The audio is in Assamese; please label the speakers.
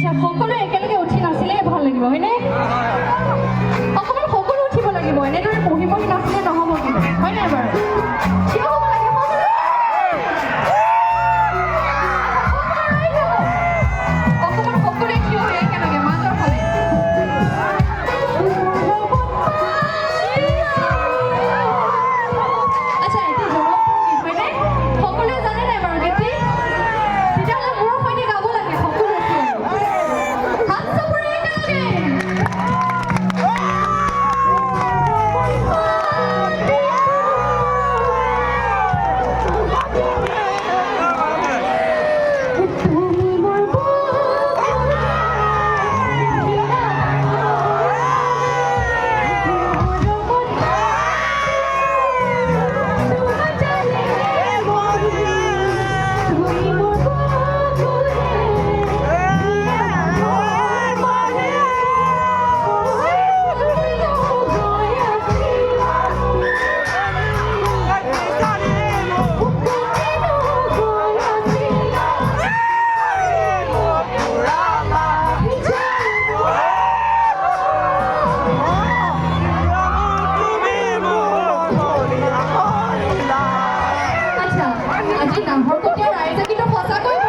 Speaker 1: আচ্ছা সকলোৱে একেলগে উঠি নাচিলে ভাল লাগিব হয়নে অকমান সকলো উঠিব লাগিব এনেদৰে পঢ়ি পঢ়ি নাচিলে নহ'ব কিন্তু হয় নাই বাৰু থিয় হ'ব লাগে অকমান সকলোৱে থিয় হৈ একেলগে মাজৰ ফালে আচ্ছা এইটো জনপ্ৰিয় গীত হয়নে সকলোৱে জানে নাই বাৰু গীতটি তেতিয়াহ'লে মোৰ সৈতে গাব লাগে সকলোৱে হাত চাপৰি একেলগে আজি নামঘৰ কটীয়া ৰাইজে কিন্তু সঁচাকৈ